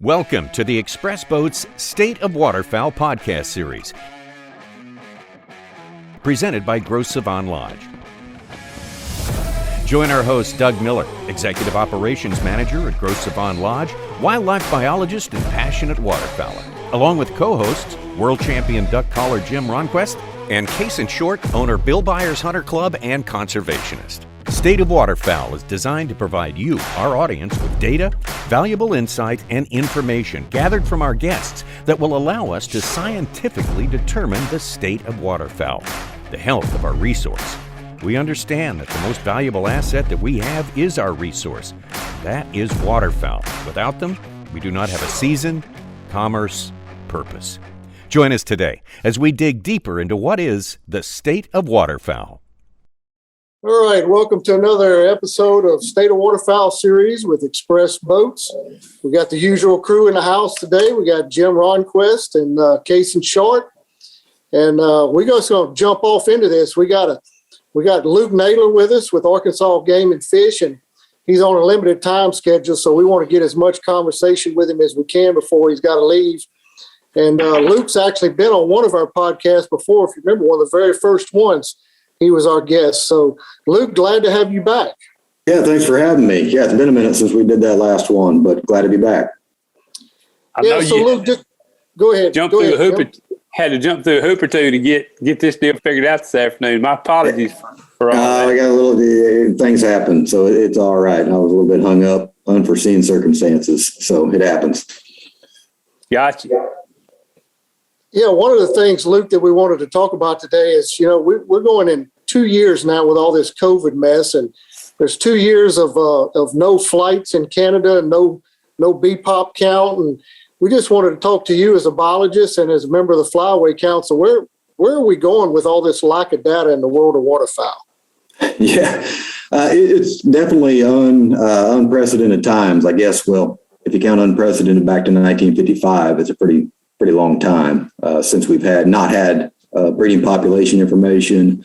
Welcome to the Express Boats State of Waterfowl podcast series, presented by Gross Savon Lodge. Join our host, Doug Miller, Executive Operations Manager at Gross Savon Lodge, wildlife biologist and passionate waterfowler, along with co-hosts, world champion duck caller Jim Ronquist, and Case in Short owner Bill Byers Hunter Club and conservationist. State of Waterfowl is designed to provide you, our audience, with data, valuable insight, and information gathered from our guests that will allow us to scientifically determine the state of waterfowl, the health of our resource. We understand that the most valuable asset that we have is our resource. That is waterfowl. Without them, we do not have a season, commerce, purpose. Join us today as we dig deeper into what is the state of waterfowl. All right, welcome to another episode of State of Waterfowl series with Express Boats. We got the usual crew in the house today. We got Jim Ronquist and Case in Short, and we're just going to jump off into this. We got Luke Naylor with us with Arkansas Game and Fish, and he's on a limited time schedule, so we want to get as much conversation with him as we can before he's got to leave. And Luke's actually been on one of our podcasts before. If you remember, one of the very first ones. He was our guest. So, Luke, glad to have you back. Yeah, thanks for having me. Yeah, it's been a minute since we did that last one, but glad to be back. Luke, just go ahead. Had to jump through a hoop or two to get this deal figured out this afternoon. My apologies for all that. I got things happen, so it's all right. I was a little bit hung up, unforeseen circumstances, so it happens. Gotcha. Yeah, one of the things, Luke, that we wanted to talk about today is, we're going in 2 years now with all this COVID mess, and there's 2 years of no flights in Canada and no BPOP count, and we just wanted to talk to you as a biologist and as a member of the Flyway Council. Where are we going with all this lack of data in the world of waterfowl? Yeah, it's definitely unprecedented times, I guess. Well, if you count unprecedented back to 1955, it's a pretty long time since we've not had breeding population information,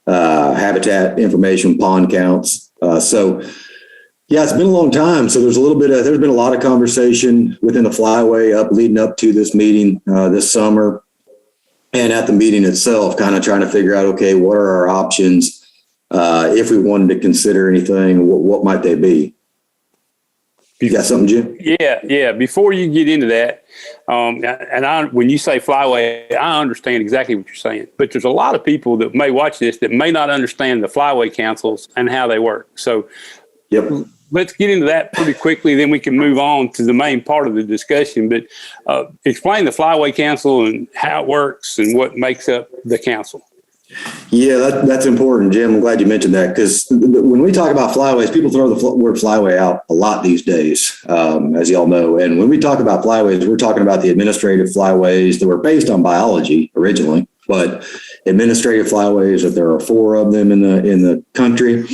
habitat information, pond counts. So yeah, it's been a long time. So there's been a lot of conversation within the Flyway leading up to this meeting this summer, and at the meeting itself, kind of trying to figure out, okay, what are our options if we wanted to consider anything? What might they be? You got something, Jim? Yeah. Before you get into that, when you say Flyway, I understand exactly what you're saying. But there's a lot of people that may watch this that may not understand the Flyway councils and how they work. So let's get into that pretty quickly, then we can move on to the main part of the discussion. But explain the Flyway Council and how it works and what makes up the council. Yeah, that's important, Jim. I'm glad you mentioned that, because when we talk about flyways, people throw the word flyway out a lot these days, as you all know. And when we talk about flyways, we're talking about the administrative flyways that were based on biology originally, but administrative flyways, that there are 4 of them in the country,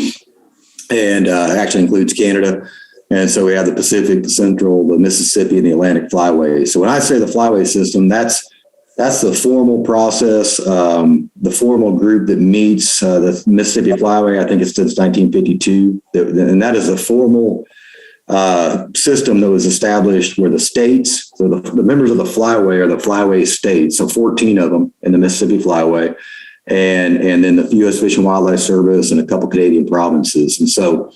and actually includes Canada. And so we have the Pacific, the Central, the Mississippi, and the Atlantic flyways. So when I say the flyway system, that's the formal process, the formal group that meets the Mississippi Flyway. I think it's since 1952. And that is a formal system that was established where the states, so the members of the Flyway are the Flyway states, so 14 of them in the Mississippi Flyway, and then the U.S. Fish and Wildlife Service and a couple Canadian provinces. And so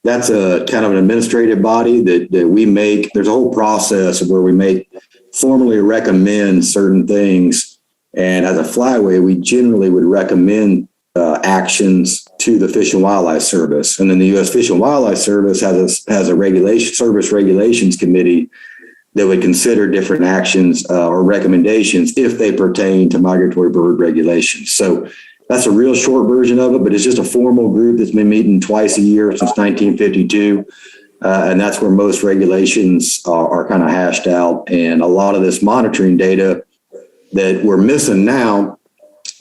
that's a kind of an administrative body that we make. There's a whole process where we formally recommend certain things. And as a Flyway, we generally would recommend actions to the Fish and Wildlife Service. And then the U.S. Fish and Wildlife Service has a service regulations committee that would consider different actions or recommendations if they pertain to migratory bird regulations. So that's a real short version of it, but it's just a formal group that's been meeting twice a year since 1952. And that's where most regulations are kind of hashed out. And a lot of this monitoring data that we're missing now.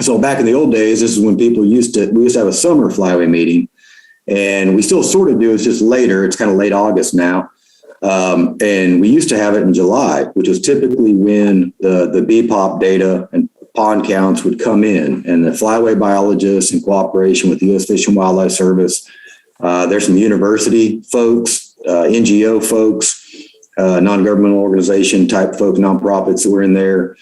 So back in the old days, this is when we used to have a summer Flyway meeting, and we still sort of do. It's just later. It's kind of late August now. And we used to have it in July, which was typically when the BPOP data and pond counts would come in, and the Flyway biologists in cooperation with the U.S. Fish and Wildlife Service, there's some university folks, NGO folks, non-governmental organization type folks, nonprofits that were in there,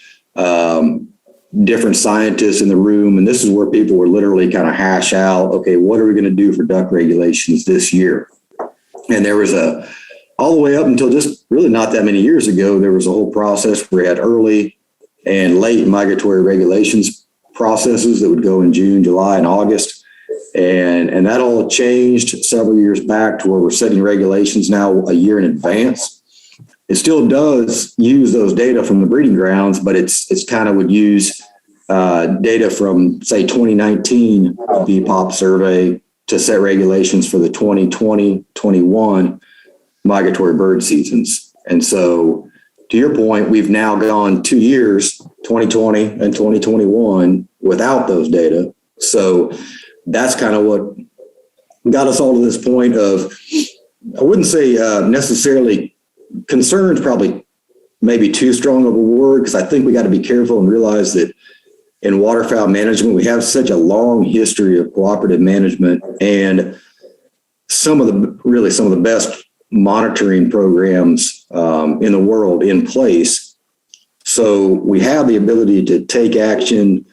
different scientists in the room. And this is where people were literally kind of hash out, okay, what are we going to do for duck regulations this year? And there was all the way up until just really not that many years ago, there was a whole process where we had early and late migratory regulations processes that would go in June, July, and August. And that all changed several years back to where we're setting regulations now a year in advance. It still does use those data from the breeding grounds, but it's kind of would use data from, say, 2019 VPOP survey to set regulations for the 2020-21 migratory bird seasons. And so, to your point, we've now gone 2 years, 2020 and 2021, without those data. So that's kind of what got us all to this point of, I wouldn't say necessarily concerns, probably maybe too strong of a word, because I think we got to be careful and realize that in waterfowl management, we have such a long history of cooperative management and some of the best monitoring programs in the world in place. So we have the ability to take action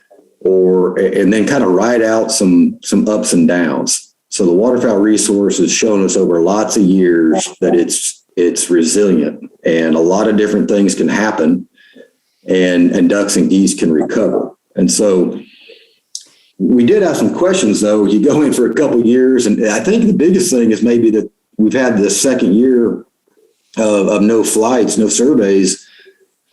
and then kind of ride out some ups and downs. So the waterfowl resource has shown us over lots of years that it's resilient and a lot of different things can happen and ducks and geese can recover. And so we did have some questions though. You go in for a couple of years, and I think the biggest thing is maybe that we've had this second year of no flights, no surveys,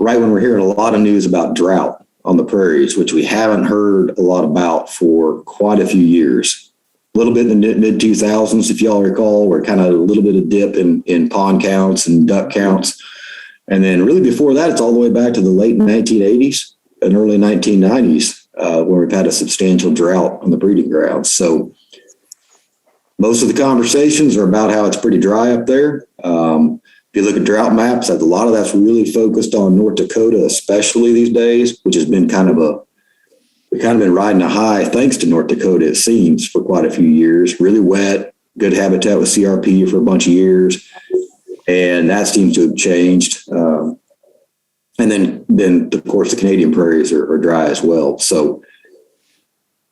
right when we're hearing a lot of news about drought on the prairies, which we haven't heard a lot about for quite a few years. A little bit in the mid 2000s, if y'all recall, where kind of a little bit of dip in pond counts and duck counts. And then really before that, it's all the way back to the late 1980s and early 1990s, where we've had a substantial drought on the breeding grounds. So most of the conversations are about how it's pretty dry up there. If you look at drought maps, a lot of that's really focused on North Dakota, especially these days, which has been we've kind of been riding a high thanks to North Dakota, it seems, for quite a few years. Really wet, good habitat with CRP for a bunch of years. And that seems to have changed. And then of course, the Canadian prairies are dry as well. So,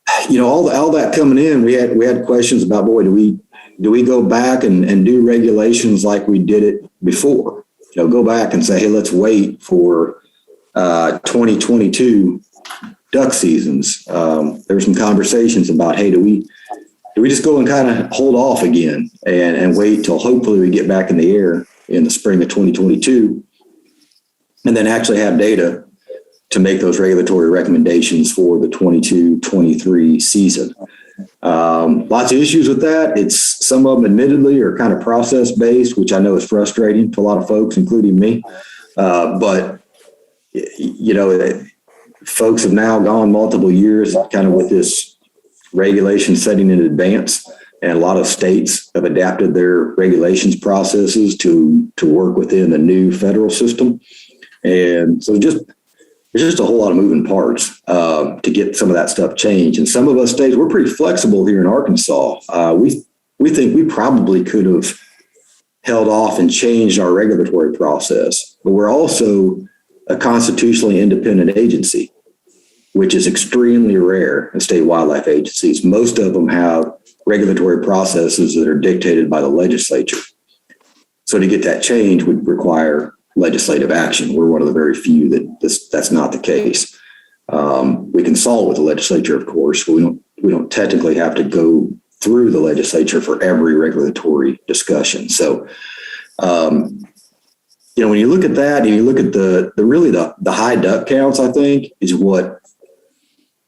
all that coming in, we had questions about, boy, do we go back and do regulations like we did it before? Go back and say, hey, let's wait for 2022 duck seasons. There were some conversations about, hey, do we just go and kind of hold off again and wait till hopefully we get back in the air in the spring of 2022 and then actually have data to make those regulatory recommendations for the 22-23 season. Lots of issues with that. Some of them admittedly are kind of process based, which I know is frustrating to a lot of folks, including me. But folks have now gone multiple years kind of with this regulation setting in advance. And a lot of states have adapted their regulations processes to work within the new federal system. And so there's just a whole lot of moving parts to get some of that stuff changed. And some of us states, we're pretty flexible here in Arkansas. We think we probably could have held off and changed our regulatory process, but we're also a constitutionally independent agency, which is extremely rare in state wildlife agencies. Most of them have regulatory processes that are dictated by the legislature. So to get that change would require legislative action. We're one of the very few that's not the case. We consult with the legislature, of course, but we don't technically have to go through the legislature for every regulatory discussion. So, when you look at that and you look at the high duck counts, I think is what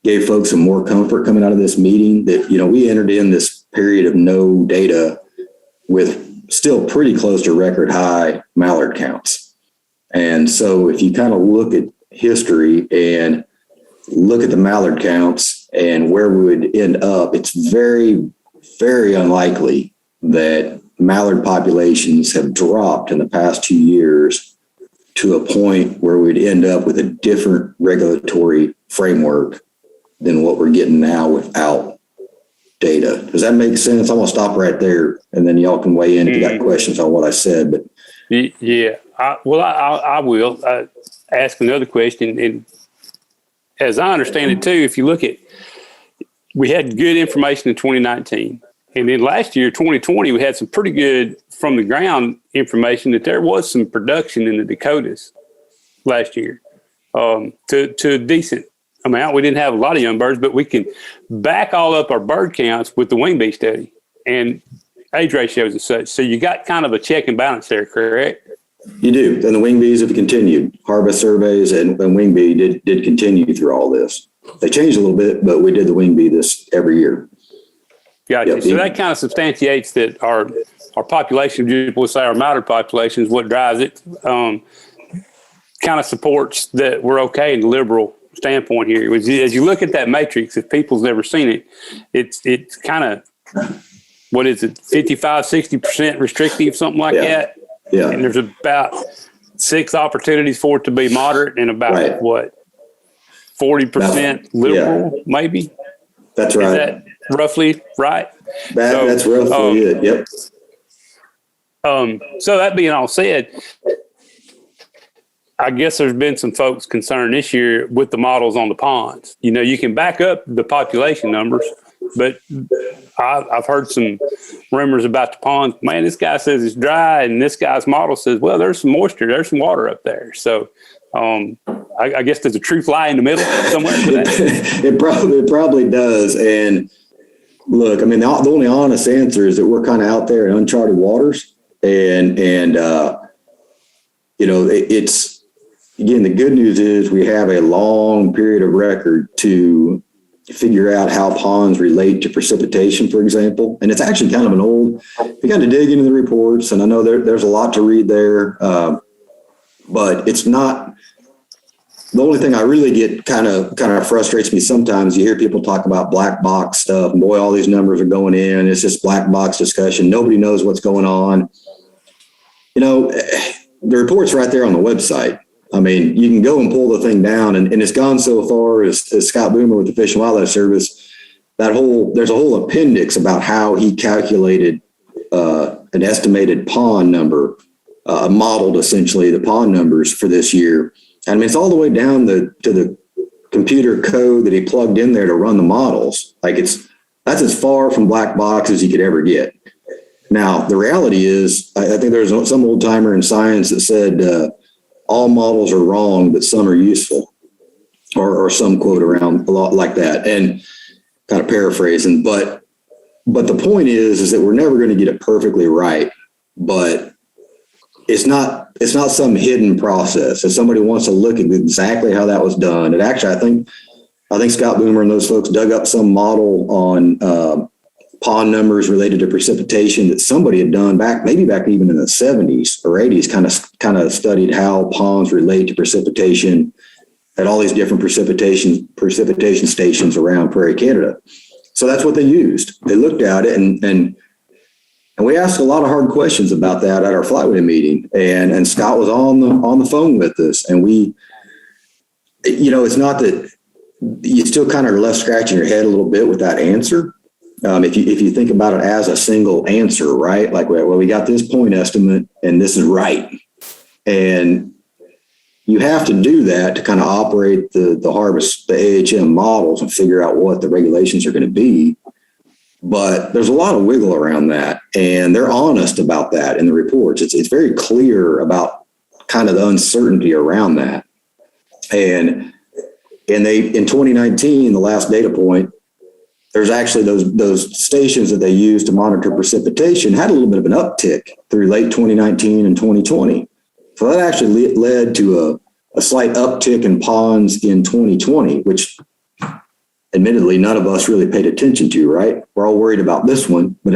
gave folks some more comfort coming out of this meeting that, we entered in this period of no data with still pretty close to record high mallard counts. And so if you kind of look at history and look at the mallard counts and where we would end up, it's very, very unlikely that mallard populations have dropped in the past 2 years to a point where we'd end up with a different regulatory framework than what we're getting now without data. Does that make sense? I'm going to stop right there and then y'all can weigh in if you got questions on what I said. But Yeah. I will ask another question. And as I understand it too, if you look at, we had good information in 2019. And then last year, 2020, we had some pretty good from the ground information that there was some production in the Dakotas last year to a decent amount. We didn't have a lot of young birds, but we can back all up our bird counts with the wing bee study and age ratios and such. So you got kind of a check and balance there, correct? You do. And the wing bees have continued. Harvest surveys and wing bee did continue through all this. They changed a little bit, but we did the wing bee this every year. Gotcha. Yep. So that kind of substantiates that our population, we'll say our mallard population is what drives it, kind of supports that we're okay in the liberal standpoint here. As you look at that matrix, if people's never seen it, it's kind of, what is it, 55, 60% restrictive, something like that? Yeah. And there's about 6 opportunities for it to be moderate and about, what, 40% liberal, maybe? That's right. Is that roughly right? That's roughly it. Yep. So that being all said, I guess there's been some folks concerned this year with the models on the ponds. You know, you can back up the population numbers, but I've heard some rumors about the ponds. Man, this guy says it's dry, and this guy's model says, well, there's some moisture, there's some water up there. So I guess there's a truth lie in the middle somewhere for that. It probably does. And look, I mean, the only honest answer is that we're kind of out there in uncharted waters, and you know, it's, again, the good news is we have a long period of record to figure out how ponds relate to precipitation, for example. And it's actually kind of an old, you got to dig into the reports, and I know there's a lot to read there, but it's not. The only thing I really get kind of frustrates me sometimes, you hear people talk about black box stuff, and boy, all these numbers are going in. It's just black box discussion. Nobody knows what's going on. You know, the report's right there on the website. I mean, you can go and pull the thing down, and it's gone so far as Scott Boomer with the Fish and Wildlife Service, there's a whole appendix about how he calculated an estimated pond number, modeled essentially the pond numbers for this year. I mean, it's all the way down to the computer code that he plugged in there to run the models. Like that's as far from black box as you could ever get. Now, the reality is, I think there's some old timer in science that said all models are wrong, but some are useful, or some quote around a lot like that, and kind of paraphrasing. But the point is that we're never going to get it perfectly right, but it's not some hidden process. If somebody wants to look at exactly how that was done, it actually, I think Scott Boomer and those folks dug up some model on pond numbers related to precipitation that somebody had done maybe back even in the 70s or 80s, kind of studied how ponds relate to precipitation at all these different precipitation stations around Prairie Canada. So that's what they used. They looked at it, and we asked a lot of hard questions about that at our Flyway meeting, and Scott was on the phone with us, and we, you know, it's not that you still kind of left scratching your head a little bit with that answer. If you think about it as a single answer, right? Like, well, we got this point estimate and this is right. And you have to do that to kind of operate the harvest, the AHM models, and figure out what the regulations are going to be. But there's a lot of wiggle around that, and they're honest about that in the reports. It's very clear about kind of the uncertainty around that. And they, in 2019, the last data point, there's actually those stations that they use to monitor precipitation had a little bit of an uptick through late 2019 and 2020. So that actually led to a slight uptick in ponds in 2020, which admittedly none of us really paid attention to, right? We're all worried about this one, but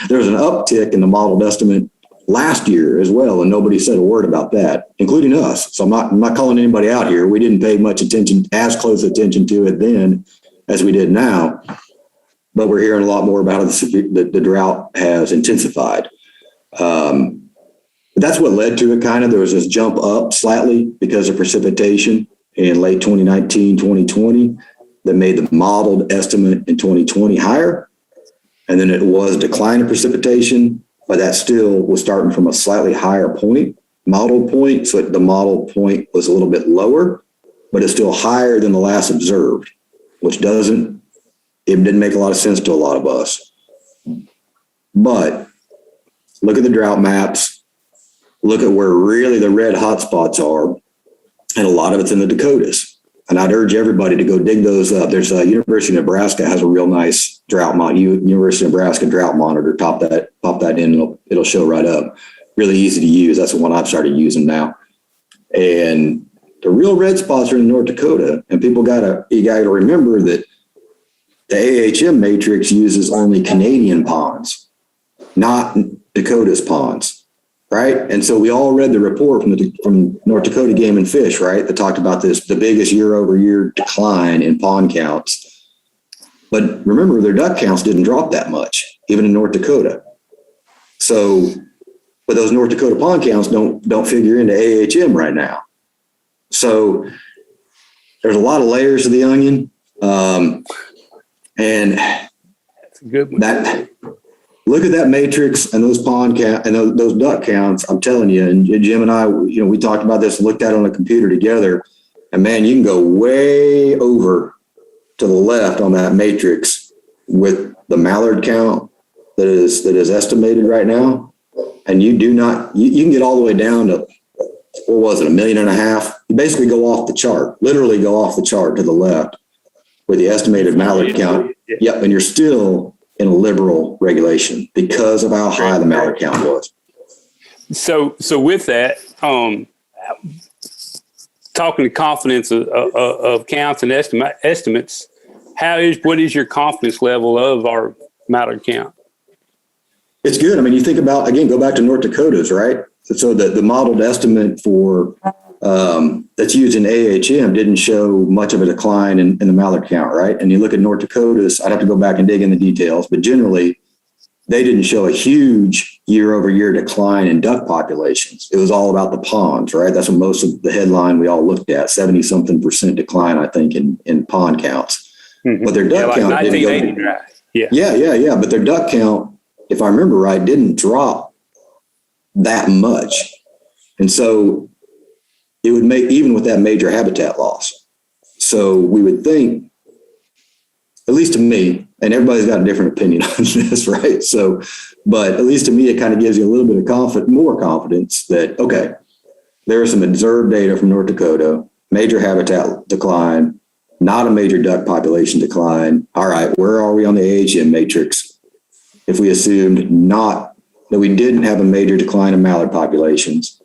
there was an uptick in the modeled estimate last year as well, and nobody said a word about that, including us. So I'm not calling anybody out here. We didn't pay as close attention to it then as we did now. But we're hearing a lot more about it. The drought has intensified. That's what led to it, kind of. There was this jump up slightly because of precipitation in late 2019, 2020 that made the modeled estimate in 2020 higher. And then it was decline of precipitation but that still was starting from a slightly higher point, modeled point. So the model point was a little bit lower, but it's still higher than the last observed, which it didn't make a lot of sense to a lot of us. But look at the drought maps, look at where really the red hotspots are, and a lot of it's in the Dakotas. And I'd urge everybody to go dig those up. There's a University of Nebraska has a real nice drought University of Nebraska drought monitor. Pop that in, it'll show right up. Really easy to use. That's the one I've started using now. And the real red spots are in North Dakota. And you gotta remember that the AHM matrix uses only Canadian ponds, not Dakota's ponds. Right. And so we all read the report from North Dakota Game and Fish, right, that talked about the biggest year-over-year decline in pond counts. But remember, their duck counts didn't drop that much, even in North Dakota. So, but those North Dakota pond counts don't figure into AHM right now. So there's a lot of layers to the onion. And That's a good one. Look at that matrix and those pond count and those duck counts. I'm telling you, and Jim and I, we talked about this, looked at it on the computer together, and man, you can go way over to the left on that matrix with the mallard count that is estimated right now. And you can get all the way down to, what was it, 1.5 million? You basically go off the chart, literally go off the chart to the left with the estimated mallard count. Yep. And you're still in a liberal regulation because of how high the mallard count was. So with that, talking to confidence of counts and estimates, what is your confidence level of our mallard count? It's good. I mean, you think about, again, go back to North Dakota's, right? So the modeled estimate for that's used in AHM didn't show much of a decline in the mallard count, right? And you look at North Dakota's, I'd have to go back and dig in the details, but generally they didn't show a huge year-over-year decline in duck populations. It was all about the ponds, right? That's what most of the headline we all looked at, 70-something% decline, I think, in pond counts. Mm-hmm. But their duck count didn't go. Yeah. But their duck count, if I remember right, didn't drop that much. And so it would make, even with that major habitat loss. So we would think, at least to me, and everybody's got a different opinion on this, right? So, but at least to me, it kind of gives you a little bit of more confidence that, okay, there is some observed data from North Dakota, major habitat decline, not a major duck population decline. All right, where are we on the AHM matrix? If we assumed that we didn't have a major decline in mallard populations,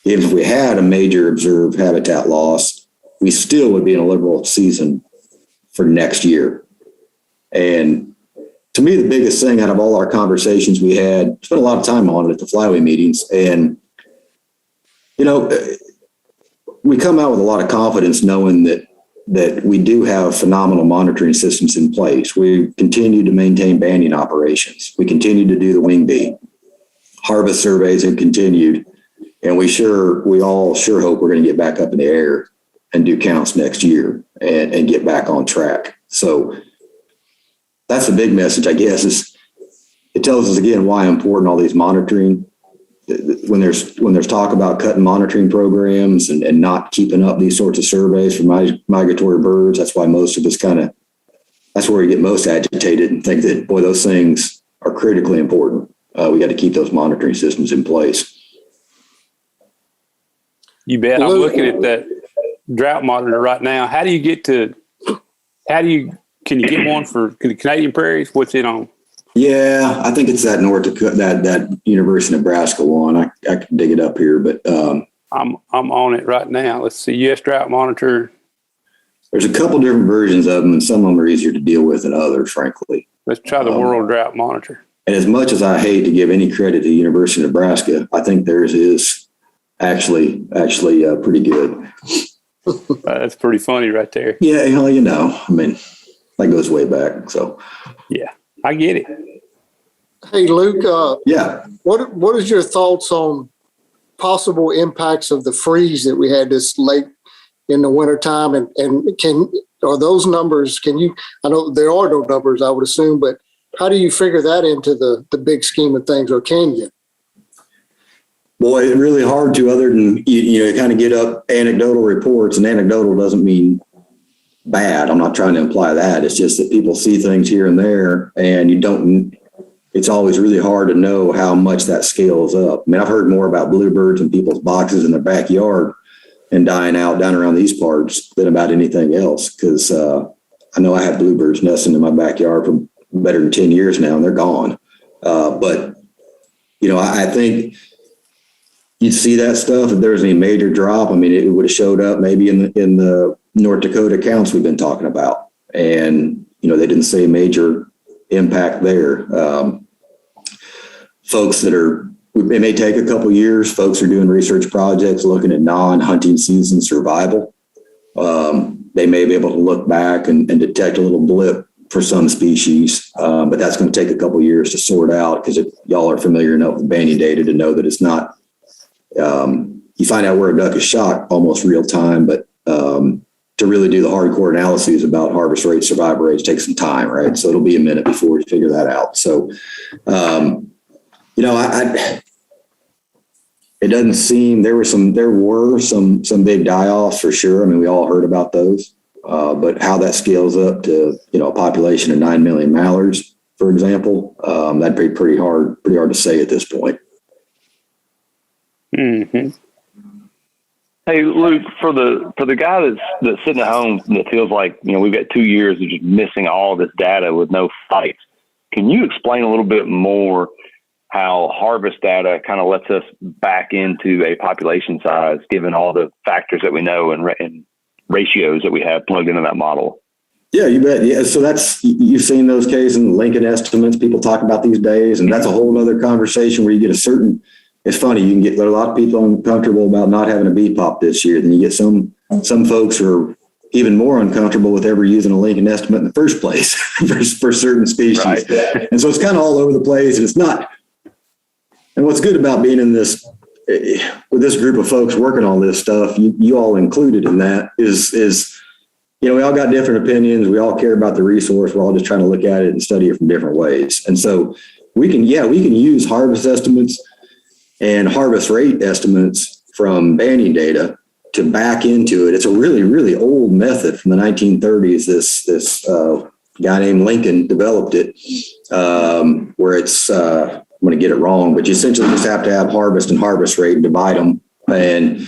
even if we had a major observed habitat loss, we still would be in a liberal season for next year. And to me, the biggest thing out of all our conversations we had, spent a lot of time on it at the Flyway meetings. And, we come out with a lot of confidence knowing that we do have phenomenal monitoring systems in place. We continue to maintain banding operations. We continue to do the wing bee. Harvest surveys have continued. And we all sure hope we're going to get back up in the air and do counts next year and get back on track. So that's the big message, I guess, is it tells us again why important all these monitoring. When there's talk about cutting monitoring programs and not keeping up these sorts of surveys for migratory birds, that's why most of us that's where we get most agitated and think that, boy, those things are critically important. We got to keep those monitoring systems in place. You bet. I'm looking at that drought monitor right now. Can you get one for the Canadian prairies? What's it on? Yeah, I think it's that North Dakota, that University of Nebraska one. I can dig it up here, but I'm on it right now. Let's see, US Drought Monitor. There's a couple different versions of them, and some of them are easier to deal with than others, frankly. Let's try the World Drought Monitor. And as much as I hate to give any credit to the University of Nebraska, I think theirs is actually pretty good. That's pretty funny right there. Yeah, I mean, that goes way back. So yeah, I get it. Hey, Luke. Yeah. What is your thoughts on possible impacts of the freeze that we had this late in the wintertime? And are those numbers, I know there are no numbers, I would assume, but how do you figure that into the big scheme of things, or can you? Boy, it's really hard to, other than, you kind of get up anecdotal reports, and anecdotal doesn't mean bad. I'm not trying to imply that. It's just that people see things here and there, and it's always really hard to know how much that scales up. I mean, I've heard more about bluebirds in people's boxes in their backyard and dying out down around these parts than about anything else. Because I know I had bluebirds nesting in my backyard for better than 10 years now, and they're gone. But, I think you'd see that stuff if there was any major drop. I mean, it would have showed up maybe in the North Dakota counts we've been talking about. And, they didn't say major impact there. Folks it may take a couple years. Folks are doing research projects looking at non-hunting season survival. They may be able to look back and detect a little blip for some species, but that's going to take a couple years to sort out, because y'all are familiar enough with banning data to know that it's not, you find out where a duck is shot almost real time, but to really do the hardcore analyses about harvest rates, survival rates takes some time, right? So it'll be a minute before we figure that out. So, it doesn't seem there were some big die-offs for sure. I mean, we all heard about those, but how that scales up to, a population of 9 million mallards, for example, that'd be pretty hard to say at this point. Mm-hmm. Hey, Luke, for the guy that's sitting at home that feels like, we've got 2 years of just missing all this data with no fights, can you explain a little bit more how harvest data kind of lets us back into a population size, given all the factors that we know and ratios that we have plugged into that model? Yeah, you bet. Yeah. So you've seen those cases in Lincoln estimates people talk about these days, and that's a whole other conversation where you get it's funny, you can get a lot of people uncomfortable about not having a bee pop this year. Then you get some folks who are even more uncomfortable with ever using a Lincoln estimate in the first place for certain species. Right. And so it's kind of all over the place, and it's not. And what's good about being in this, with this group of folks working on this stuff, you all included in that is, we all got different opinions. We all care about the resource. We're all just trying to look at it and study it from different ways. And so we can use harvest estimates and harvest rate estimates from banding data to back into it. It's a really, really old method from the 1930s. This guy named Lincoln developed it, where it's, I'm going to get it wrong, but you essentially just have to have harvest and harvest rate and divide them, and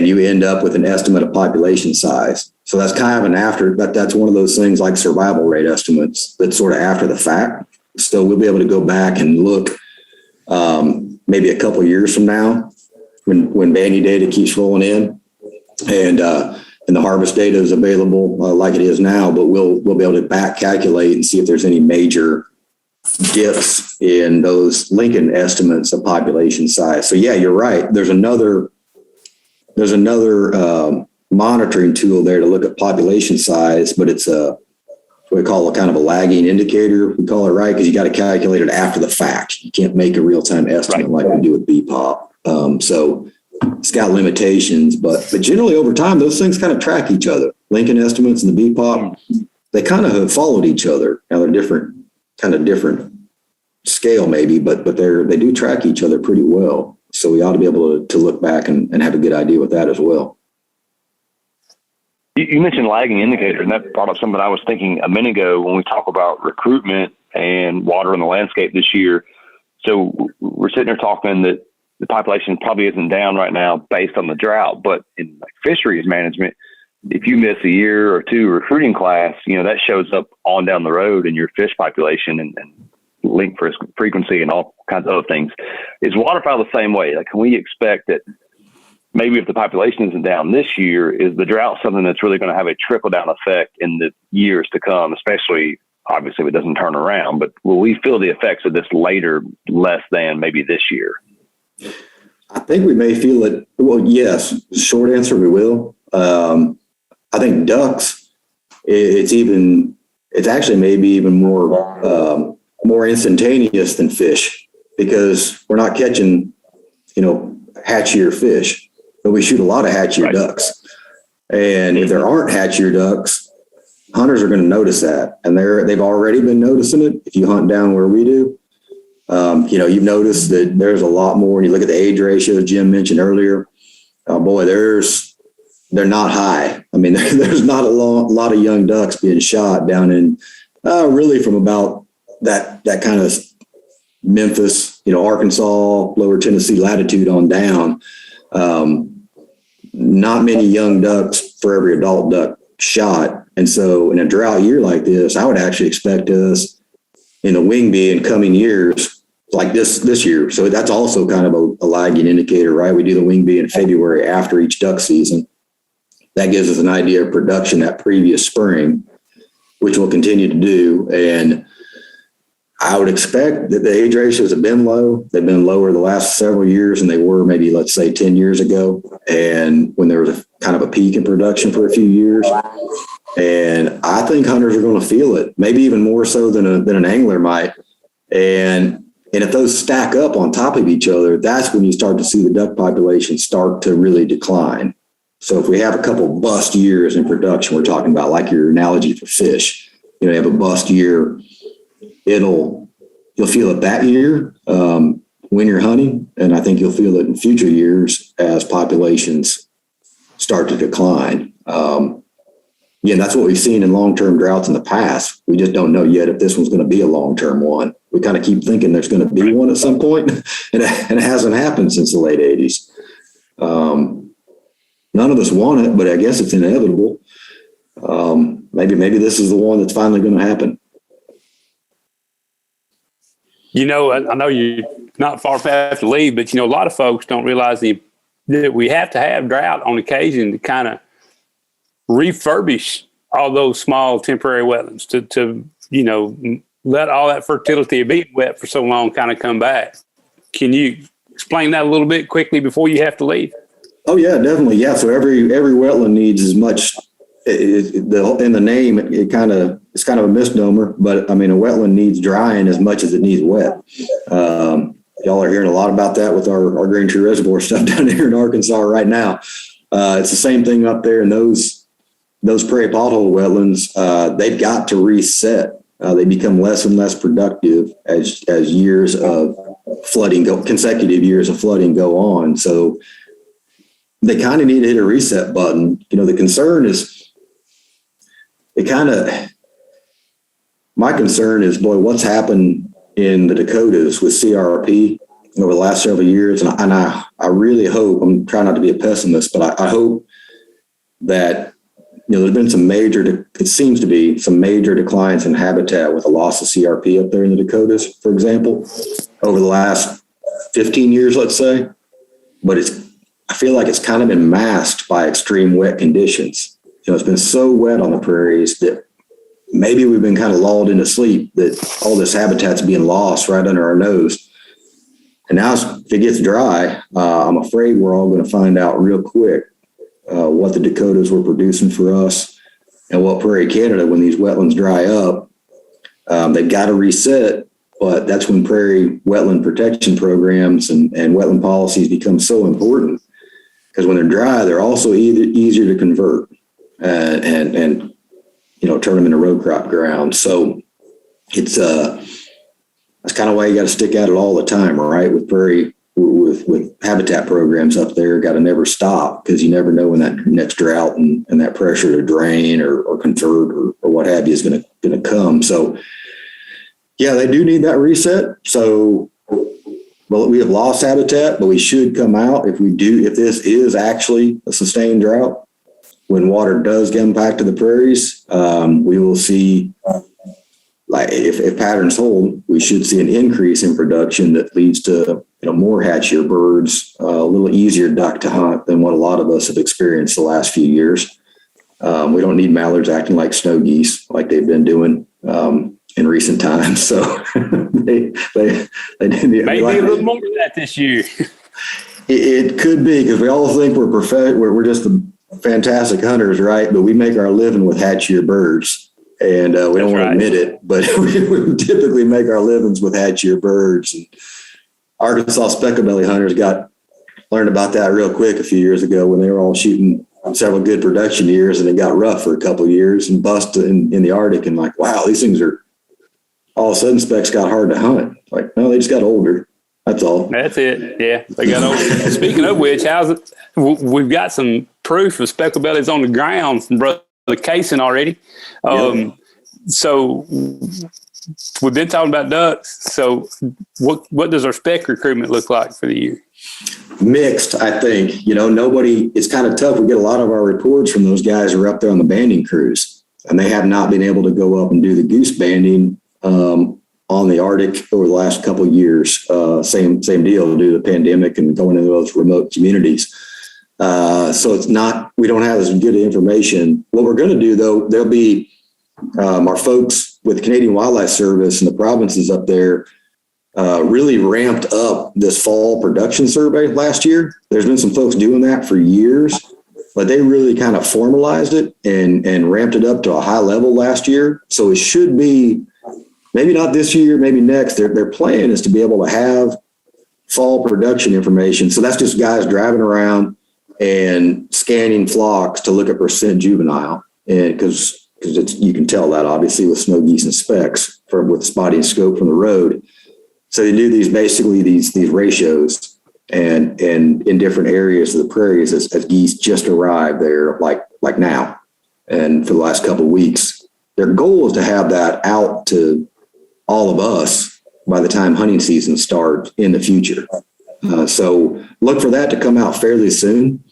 you end up with an estimate of population size. So that's kind of that's one of those things like survival rate estimates that's sort of after the fact. So we'll be able to go back and look maybe a couple of years from now when banding data keeps rolling in and the harvest data is available like it is now, but we'll be able to back calculate and see if there's any major dips in those Lincoln estimates of population size. So yeah, you're right. There's another monitoring tool there to look at population size, but it's what we call a kind of a lagging indicator. We call it, right, because you got to calculate it after the fact. You can't make a real-time estimate like we do with BPOP. So it's got limitations, but generally over time, those things kind of track each other. Lincoln estimates and the BPOP, they kind of have followed each other. Now they're different scale maybe, but they do track each other pretty well. So we ought to be able to look back and have a good idea with that as well. You mentioned lagging indicator, and that brought up something I was thinking a minute ago when we talk about recruitment and water in the landscape this year. So we're sitting there talking that the population probably isn't down right now based on the drought, but in fisheries management, if you miss a year or two recruiting class, that shows up on down the road in your fish population and link for frequency and all kinds of other things. Is waterfowl the same way? Like, can we expect that maybe if the population isn't down this year, is the drought something that's really going to have a trickle down effect in the years to come, especially obviously if it doesn't turn around, but will we feel the effects of this later, less than maybe this year? I think we may feel it. Well, yes, short answer, we will. I think ducks, it's actually maybe even more instantaneous than fish, because we're not catching, hatchier fish, but we shoot a lot of hatchier ducks. And if there aren't hatchier ducks, hunters are going to notice that, and they've already been noticing it. If you hunt down where we do, you've noticed that there's a lot more. When you look at the age ratio Jim mentioned earlier, they're not high. I mean, there's not a lot of young ducks being shot down in really from about that kind of Memphis, Arkansas, lower Tennessee latitude on down. Not many young ducks for every adult duck shot. And so in a drought year like this, I would actually expect us in the wing bee in coming years like this year. So that's also kind of a lagging indicator, right? We do the wing bee in February after each duck season. That gives us an idea of production that previous spring, which we'll continue to do. And I would expect that the age ratios have been low. They've been lower the last several years than they were maybe, let's say, 10 years ago. And when there was kind of a peak in production for a few years. And I think hunters are going to feel it, maybe even more so than an angler might. And if those stack up on top of each other, that's when you start to see the duck population start to really decline. So if we have a couple bust years in production, we're talking about like your analogy for fish, you have a bust year, you'll feel it that year when you're hunting. And I think you'll feel it in future years as populations start to decline. That's what we've seen in long-term droughts in the past. We just don't know yet if this one's going to be a long-term one. We kind of keep thinking there's going to be one at some point, and it hasn't happened since the late 80s. None of us want it, but I guess it's inevitable. Maybe this is the one that's finally going to happen. I know you're not far past to leave, but a lot of folks don't realize that we have to have drought on occasion to kind of refurbish all those small temporary wetlands to let all that fertility of being wet for so long kind of come back. Can you explain that a little bit quickly before you have to leave? Oh yeah, definitely. Yeah. So every wetland needs as much in the name, it's kind of a misnomer, but I mean, a wetland needs drying as much as it needs wet. Y'all are hearing a lot about that with our Green Tree Reservoir stuff down here in Arkansas right now. It's the same thing up there in those prairie pothole wetlands. They've got to reset. They become less and less productive as years of flooding consecutive years of flooding go on. So they kind of need to hit a reset button. The concern is my concern is, what's happened in the Dakotas with CRP over the last several years. And I really hope, I'm trying not to be a pessimist, but I hope that, there's been it seems to be some major declines in habitat with the loss of CRP up there in the Dakotas, for example, over the last 15 years, let's say. But I feel like it's kind of been masked by extreme wet conditions. It's been so wet on the prairies that maybe we've been kind of lulled into sleep that all this habitat's being lost right under our nose. And now if it gets dry, I'm afraid we're all going to find out real quick what the Dakotas were producing for us and what Prairie Canada, when these wetlands dry up, they've got to reset. But that's when prairie wetland protection programs and wetland policies become so important, because when they're dry, they're also easier to convert and turn them into row crop ground. So it's that's kind of why you got to stick at it all the time, right? With prairie, with habitat programs up there, got to never stop, because you never know when that next drought and that pressure to drain or convert or what have you is going to come. So yeah, they do need that reset. So, we have lost habitat, but we should come out if this is actually a sustained drought. When water does get back to the prairies, we will see, like if patterns hold, we should see an increase in production that leads to more hatchier birds, a little easier duck to hunt than what a lot of us have experienced the last few years. We don't need mallards acting like snow geese like they've been doing in recent times. So they need maybe a little more of that this year. It could be, because we all think we're just fantastic hunters, right? But we make our living with hatchier birds, and we don't want to admit it, but we typically make our livings with hatchier birds. And Arkansas specklebelly hunters learned about that real quick a few years ago when they were all shooting several good production years, and it got rough for a couple of years and bust in the Arctic. And like, wow, these things are all of a sudden specs got hard to hunt. Like, no, they just got older. That's all. That's it. Yeah, they got older. Speaking of which, how's it? We've got some proof of speckled bellies on the ground from Brother Casing already. So we've been talking about ducks. So what does our spec recruitment look like for the year? Mixed, I think. It's kind of tough. We get a lot of our reports from those guys who are up there on the banding crews, and they have not been able to go up and do the goose banding on the Arctic over the last couple of years. Same deal due to the pandemic and going into those remote communities. So we don't have as good information. What we're going to do, though, there'll be our folks with the Canadian Wildlife Service and the provinces up there really ramped up this fall production survey last year. There's been some folks doing that for years, but they really kind of formalized it and ramped it up to a high level last year. So it should be, maybe not this year, maybe next. Their plan is to be able to have fall production information. So that's just guys driving around and scanning flocks to look at percent juvenile. And because you can tell that obviously with snow geese and specks with spotting scope from the road. So they do these ratios and in different areas of the prairies as geese just arrived there, like now, and for the last couple of weeks. Their goal is to have that out to all of us by the time hunting season starts in the future. So look for that to come out fairly soon.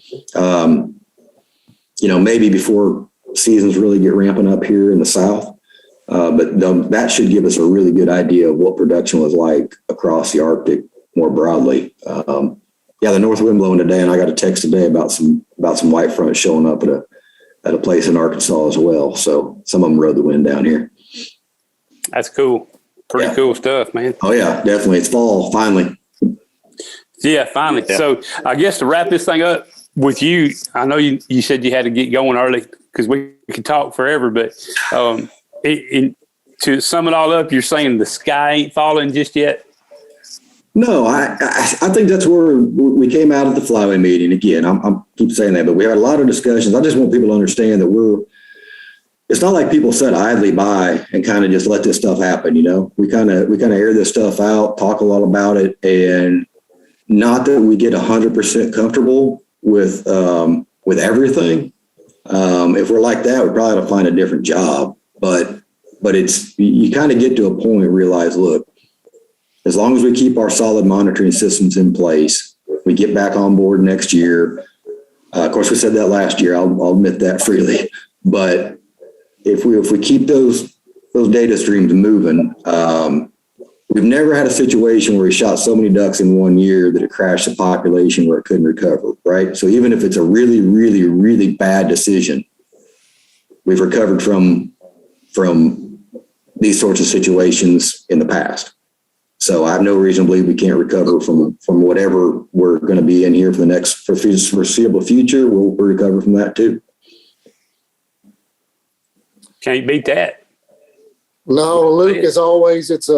Maybe before seasons really get ramping up here in the South. But that should give us a really good idea of what production was like across the Arctic more broadly. The north wind blowing today, and I got a text today about some white fronts showing up at a place in Arkansas as well. So some of them rode the wind down here. That's cool. Pretty cool stuff, man. Oh yeah, definitely. It's fall finally. Yeah, finally. Yeah. So I guess to wrap this thing up with you, I know you said you had to get going early because we could talk forever, but to sum it all up, you're saying the sky ain't falling just yet? No, I think that's where we came out at the Flyway meeting. Again, I'm keep saying that, but we had a lot of discussions. I just want people to understand that it's not like people sit idly by and kind of just let this stuff happen. We kind of air this stuff out, talk a lot about it, and not that we get 100% comfortable with everything. If we're like that, we probably have to find a different job. But it's, you kind of get to a point and realize, look, as long as we keep our solid monitoring systems in place, we get back on board next year. Of course, we said that last year. I'll admit that freely. But if we keep those data streams moving, we've never had a situation where we shot so many ducks in one year that it crashed the population where it couldn't recover, right? So even if it's a really, really, really bad decision, we've recovered from these sorts of situations in the past. So I have no reason to believe we can't recover from whatever we're going to be in here for the foreseeable future. We'll recover from that too. Can't beat that. No, Luke, as always, it's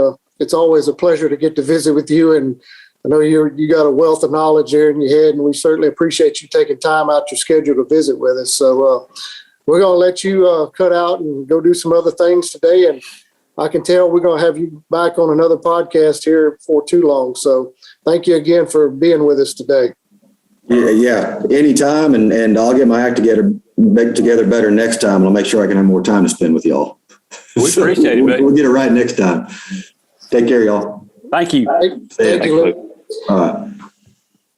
always a pleasure to get to visit with you. And I know you got a wealth of knowledge there in your head, and we certainly appreciate you taking time out your schedule to visit with us. So we're going to let you cut out and go do some other things today. And I can tell we're going to have you back on another podcast here before too long. So thank you again for being with us today. Yeah, anytime. And I'll get my act together better next time. And I'll make sure I can have more time to spend with y'all. We appreciate it, buddy. We'll get it right next time. Take care, y'all. Thank you. Thank you, Luke. All right.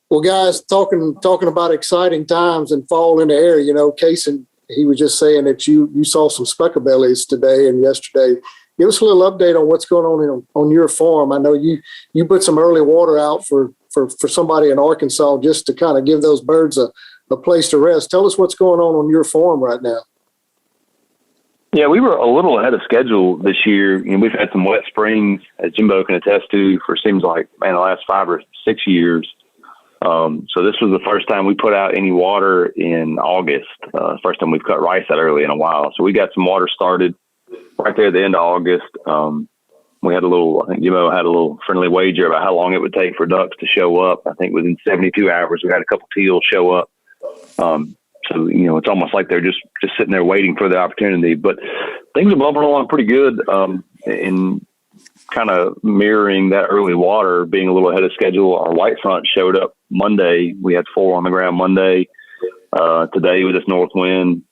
Well, guys, talking about exciting times and fall in the air, Casey, he was just saying that you saw some speckled bellies today and yesterday. Give us a little update on what's going on your farm. I know you put some early water out for somebody in Arkansas just to kind of give those birds a place to rest. Tell us what's going on your farm right now. Yeah, we were a little ahead of schedule this year. We've had some wet springs, as Jimbo can attest to, for seems like, the last 5 or 6 years. So this was the first time we put out any water in August. First time we've cut rice that early in a while. So we got some water started right there at the end of August. We had I think Jimbo had a little friendly wager about how long it would take for ducks to show up. I think within 72 hours, we had a couple teals show up. So, it's almost like they're just sitting there waiting for the opportunity. But things are bumping along pretty good, in kind of mirroring that early water, being a little ahead of schedule. Our white front showed up Monday. We had 4 on the ground Monday. Today with this north wind,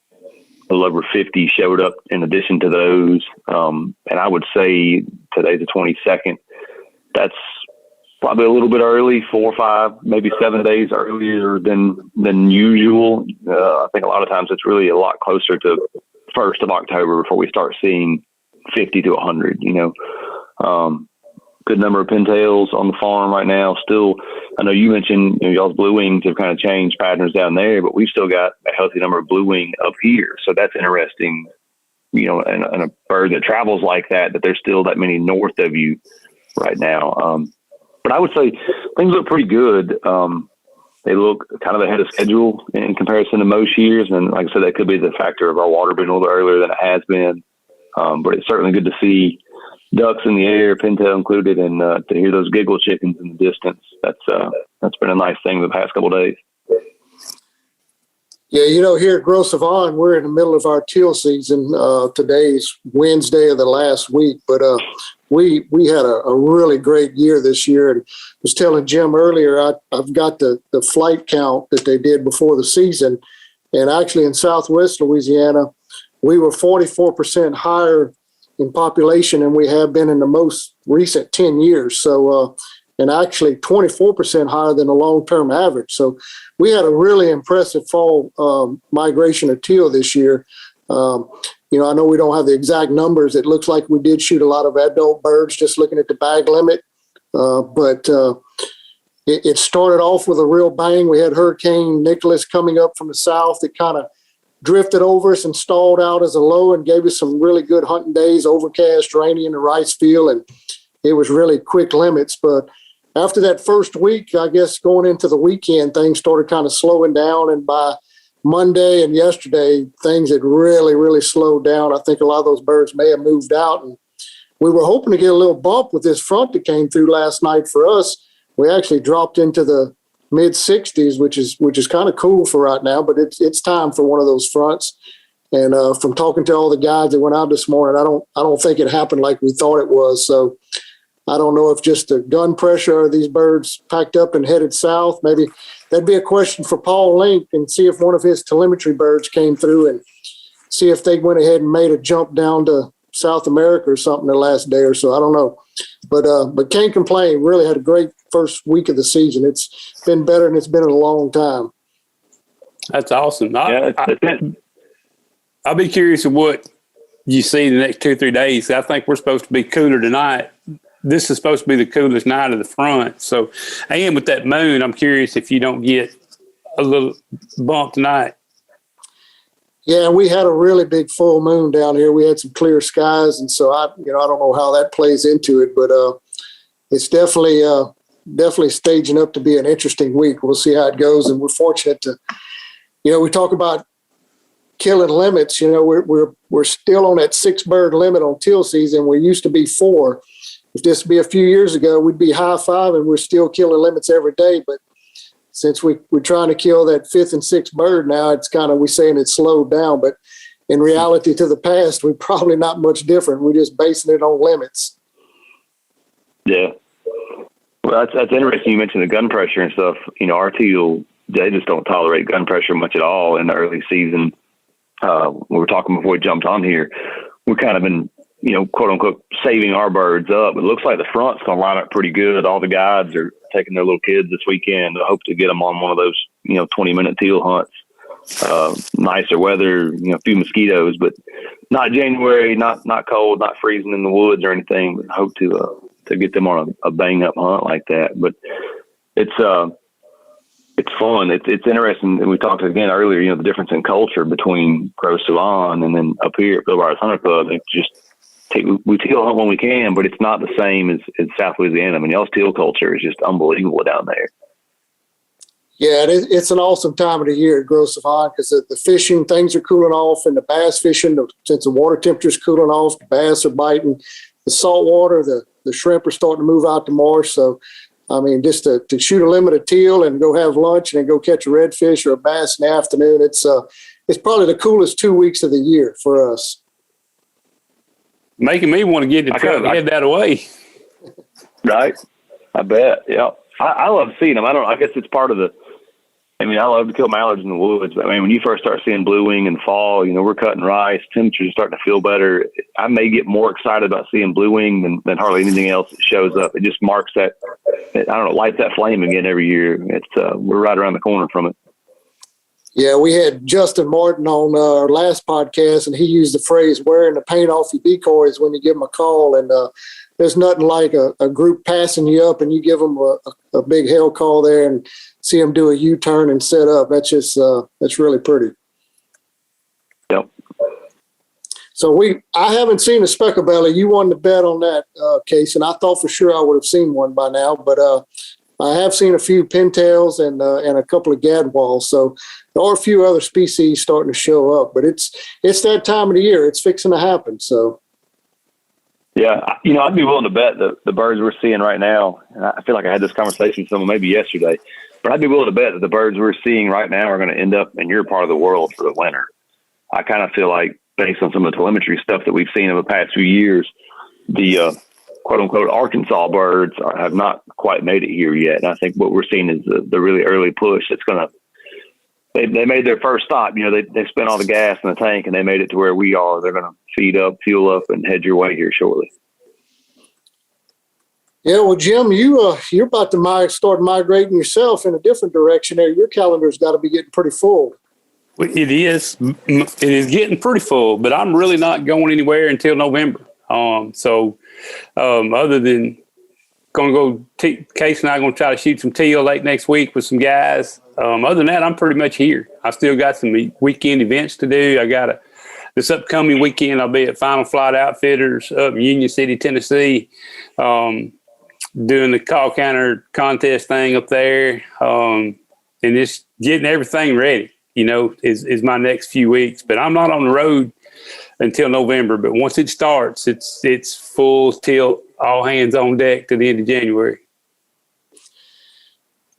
a little over 50 showed up in addition to those. And I would say today's the 22nd. That's probably a little bit early, 4 or 5, maybe 7 days earlier than usual. I think a lot of times it's really a lot closer to 1st of October before we start seeing 50 to 100, good number of pintails on the farm right now. Still, I know you mentioned y'all's blue wings have kind of changed patterns down there, but we've still got a healthy number of blue wing up here. So that's interesting, and a bird that travels like that there's still that many north of you right now. But I would say things look pretty good. They look kind of ahead of schedule in comparison to most years. And like I said, that could be the factor of our water being a little earlier than it has been. But it's certainly good to see ducks in the air, pintail included, and to hear those giggle chickens in the distance. That's been a nice thing the past couple of days. Yeah, here at Gros Savon, we're in the middle of our teal season. Today's Wednesday of the last week, but we had a really great year this year. And I was telling Jim earlier, I've got the flight count that they did before the season, and actually in Southwest Louisiana, we were 44% higher in population than we have been in the most recent 10 years. So, and actually 24% higher than the long-term average. So we had a really impressive fall migration of teal this year. I know we don't have the exact numbers. It looks like we did shoot a lot of adult birds just looking at the bag limit. But it started off with a real bang. We had Hurricane Nicholas coming up from the south. It kind of drifted over us and stalled out as a low and gave us some really good hunting days, overcast, rainy in the rice field, and it was really quick limits. But after that first week, I guess going into the weekend, things started kind of slowing down, and by Monday and yesterday, things had really, really slowed down. I think a lot of those birds may have moved out, and we were hoping to get a little bump with this front that came through last night for us. We actually dropped into the mid 60s, which is kind of cool for right now, but it's time for one of those fronts. And from talking to all the guys that went out this morning, I don't think it happened like we thought it was. So I don't know if just the gun pressure or these birds packed up and headed south. Maybe that'd be a question for Paul Link and see if one of his telemetry birds came through and see if they went ahead and made a jump down to South America or something the last day or so. I don't know. But can't complain. Really had a great first week of the season. It's been better than it's been in a long time. That's awesome. Yeah, I'll be curious of what you see the next 2 or 3 days. I think we're supposed to be cooler tonight. This is supposed to be the coolest night of the front. So, and with that moon, I'm curious if you don't get a little bump tonight. Yeah, we had a really big full moon down here. We had some clear skies, and so I don't know how that plays into it, but it's definitely staging up to be an interesting week. We'll see how it goes, and we're fortunate to, we talk about killing limits. We're still on that 6 bird limit on teal season. We used to be 4. If this would be a few years ago, we'd be high 5, and we're still killing limits every day. But since we're trying to kill that 5th and 6th bird now, it's kind of, we're saying it's slowed down. But in reality, to the past, we're probably not much different. We're just basing it on limits. Yeah. Well, that's interesting. You mentioned the gun pressure and stuff. Our teal, they just don't tolerate gun pressure much at all in the early season. We were talking before we jumped on here. We've kind of been, quote unquote, saving our birds up. It looks like the front's going to line up pretty good. All the guides are taking their little kids this weekend. I hope to get them on one of those, 20-minute teal hunts. Nicer weather, a few mosquitoes, but not January, not cold, not freezing in the woods or anything. But I hope to get them on a bang up hunt like that. But it's fun. It's interesting. And we talked again earlier, the difference in culture between Gros Savon and then up here at Bill Byers Hunter Club. It's just, we teal hunt when we can, but it's not the same as South Louisiana. I mean, y'all's teal culture is just unbelievable down there. Yeah, it's an awesome time of the year at Gros Savon because the fishing, things are cooling off, and the bass fishing, since the water temperature is cooling off, the bass are biting. The salt water, the shrimp are starting to move out to marsh. So I mean, just to shoot a limited teal and go have lunch and then go catch a redfish or a bass in the afternoon, it's probably the coolest 2 weeks of the year for us. Making me want to get in the truck and head that away. Right. I bet. Yeah. I love seeing them. I guess it's part of I love to kill mallards in the woods, but when you first start seeing blue wing in the fall, we're cutting rice, temperatures are starting to feel better. I may get more excited about seeing blue wing than hardly anything else that shows up. It just marks that, lights that flame again every year. We're right around the corner from it. Yeah, we had Justin Martin on our last podcast, and he used the phrase wearing the paint off your decoys when you give them a call. And there's nothing like a group passing you up and you give them a big hail call there and see them do a U-turn and set up. That's just, that's really pretty. Yep. So I haven't seen a speckled belly. You won the bet on that case, and I thought for sure I would have seen one by now, but I have seen a few pintails and a couple of gadwalls. So there are a few other species starting to show up, but it's that time of the year. It's fixing to happen. So. Yeah, I'd be willing to bet the birds we're seeing right now, and I feel like I had this conversation with someone maybe yesterday, but I'd be willing to bet that the birds we're seeing right now are going to end up in your part of the world for the winter. I kind of feel like, based on some of the telemetry stuff that we've seen in the past few years, the quote-unquote Arkansas birds have not quite made it here yet. And I think what we're seeing is the really early push that's going to – they made their first stop. They spent all the gas in the tank, and they made it to where we are. They're going to feed up, fuel up, and head your way here shortly. Yeah, well, Jim, you're about to start migrating yourself in a different direction there. Your calendar's got to be getting pretty full. It is. It is getting pretty full, but I'm really not going anywhere until November. Other than going to go, Case and I are going to try to shoot some teal late next week with some guys. Other than that, I'm pretty much here. I still got some weekend events to do. This upcoming weekend, I'll be at Final Flight Outfitters up in Union City, Tennessee, doing the call counter contest thing up there, and just getting everything ready, is my next few weeks. But I'm not on the road until November. But once it starts, it's full tilt, all hands on deck to the end of January.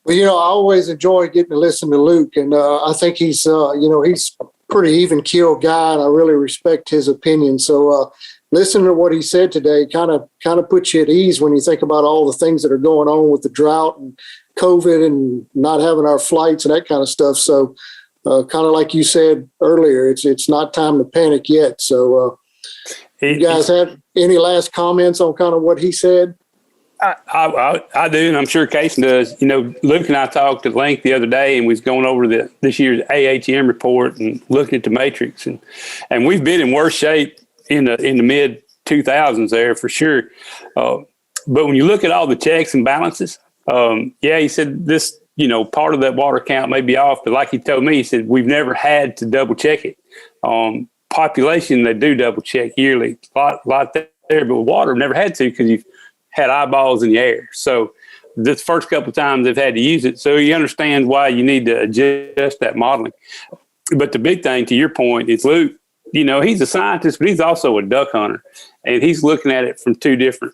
Well, I always enjoy getting to listen to Luke, and I think he's, he's a pretty even keel guy, and I really respect his opinion. So listening to what he said today kind of puts you at ease when you think about all the things that are going on with the drought and COVID and not having our flights and that kind of stuff. So kind of like you said earlier, it's not time to panic yet. So you guys have any last comments on kind of what he said? I do, and I'm sure Casey does. Luke and I talked at length the other day, and we was going over this year's AHM report and looking at the matrix, and we've been in worse shape in the mid 2000s there for sure. But when you look at all the checks and balances, he said this, part of that water count may be off, but like he told me, he said we've never had to double check it. Population, they do double check yearly, a lot there, but water never had to because you've had eyeballs in the air. So this first couple of times they've had to use it. So he understands why you need to adjust that modeling. But the big thing, to your point, is Luke, he's a scientist, but he's also a duck hunter. And he's looking at it from two different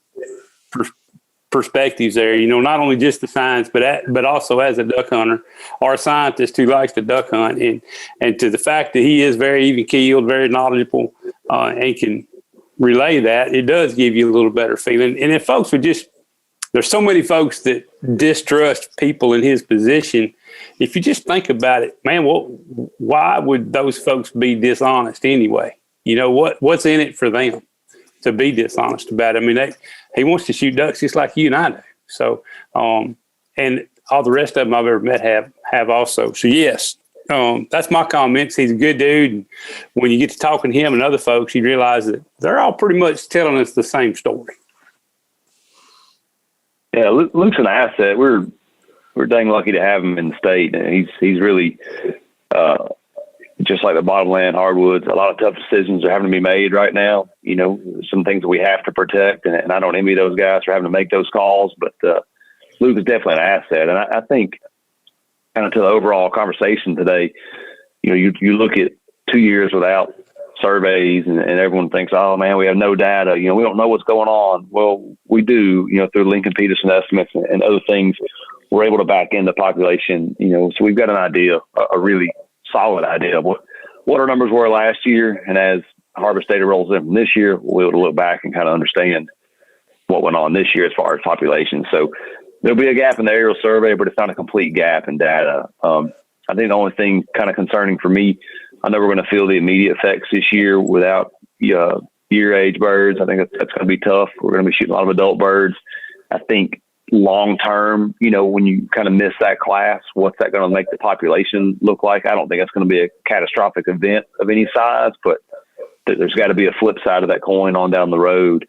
perspectives there. Not only just the science, but also as a duck hunter or a scientist who likes to duck hunt. And to the fact that he is very even-keeled, very knowledgeable, and can relay that, it does give you a little better feeling. And if folks would there's so many folks that distrust people in his position. If you just think about it, man, why would those folks be dishonest anyway? What's in it for them to be dishonest about it? I mean, he wants to shoot ducks just like you and I do. So, and all the rest of them I've ever met have also. So yes, that's my comments. He's a good dude. And when you get to talking to him and other folks, you realize that they're all pretty much telling us the same story. Yeah, Luke's an asset. We're dang lucky to have him in the state. And he's really just like the bottomland hardwoods. A lot of tough decisions are having to be made right now. Some things that we have to protect, and I don't envy those guys for having to make those calls. But Luke is definitely an asset, and I think kind of to the overall conversation today, you look at 2 years without surveys, and everyone thinks, oh man, we have no data. We don't know what's going on. Well, we do, through Lincoln Peterson estimates and other things, we're able to back in the population, so we've got an idea, a really solid idea of what our numbers were last year. And as harvest data rolls in from this year, we'll be able to look back and kind of understand what went on this year as far as population. So there'll be a gap in the aerial survey, but it's not a complete gap in data. I think the only thing kind of concerning for me, I know we're going to feel the immediate effects this year without year age birds. I think that's going to be tough. We're going to be shooting a lot of adult birds. I think long term, when you kind of miss that class, what's that going to make the population look like? I don't think it's going to be a catastrophic event of any size, but there's got to be a flip side of that coin on down the road.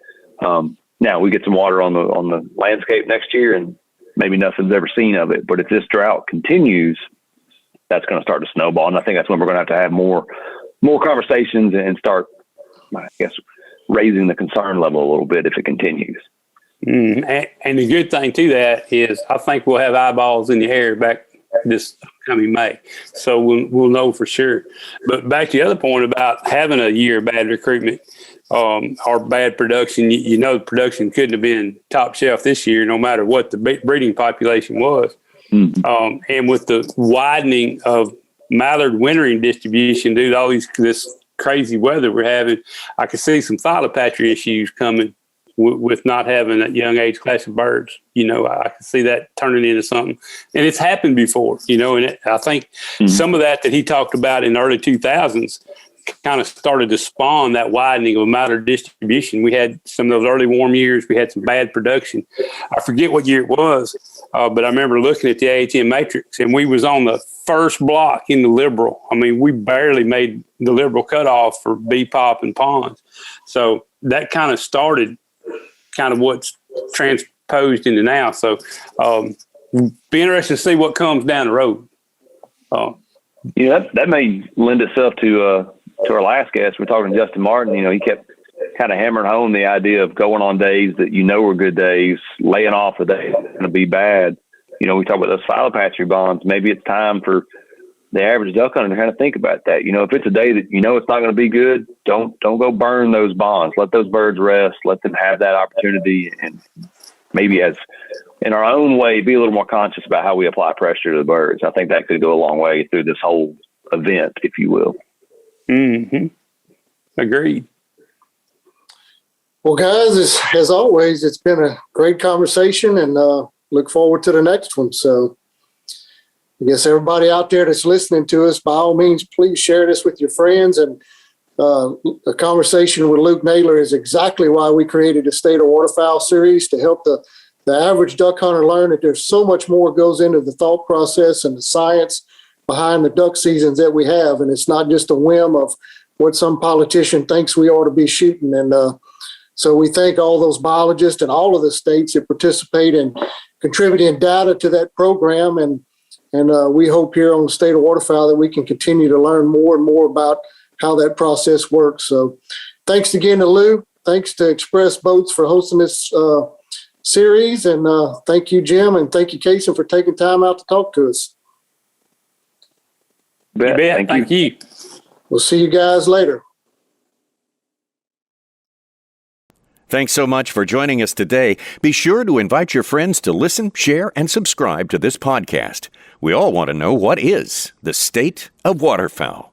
Now we get some water on the landscape next year, and maybe nothing's ever seen of it. But if this drought continues, that's going to start to snowball, and I think that's when we're going to have more conversations and start, I guess, raising the concern level a little bit if it continues. And the good thing to that is I think we'll have eyeballs in the air back this coming May. So we'll know for sure. But back to the other point about having a year of bad recruitment or bad production, production couldn't have been top shelf this year, no matter what the breeding population was. Mm-hmm. And with the widening of mallard wintering distribution due to all this crazy weather we're having, I could see some phylopatry issues coming with not having that young age class of birds. I can see that turning into something, and it's happened before, and I think some of that he talked about in the early 2000s kind of started to spawn that widening of mallard distribution. We had some of those early warm years. We had some bad production. I forget what year it was, but I remember looking at the AHM matrix, and we was on the first block in the liberal. I mean, we barely made the liberal cutoff for BPOP and ponds. So that kind of started kind of what's transposed into now. So be interested to see what comes down the road. That may lend itself to our last guest. We're talking to Justin Martin. He kept kind of hammering home the idea of going on days that were good days, laying off the days that's going to be bad. We talk about those phylopatry bonds. Maybe it's time for the average duck hunter to kind of think about that. If it's a day that it's not going to be good, don't go burn those bonds. Let those birds rest. Let them have that opportunity, and maybe as in our own way, be a little more conscious about how we apply pressure to the birds. I think that could go a long way through this whole event, if you will. Mm-hmm. Agreed. Well, guys, as always, it's been a great conversation, and look forward to the next one. So I guess everybody out there that's listening to us, by all means, please share this with your friends. And a conversation with Luke Naylor is exactly why we created the State of Waterfowl series, to help the average duck hunter learn that there's so much more goes into the thought process and the science behind the duck seasons that we have. And it's not just a whim of what some politician thinks we ought to be shooting. And so we thank all those biologists and all of the states that participate in contributing data to that program. And we hope here on the State of Waterfowl that we can continue to learn more and more about how that process works. So thanks again to Lou. Thanks to Express Boats for hosting this series. And thank you, Jim. And thank you, Casey, for taking time out to talk to us. You bet. Thank you. We'll see you guys later. Thanks so much for joining us today. Be sure to invite your friends to listen, share, and subscribe to this podcast. We all want to know, what is the State of Waterfowl?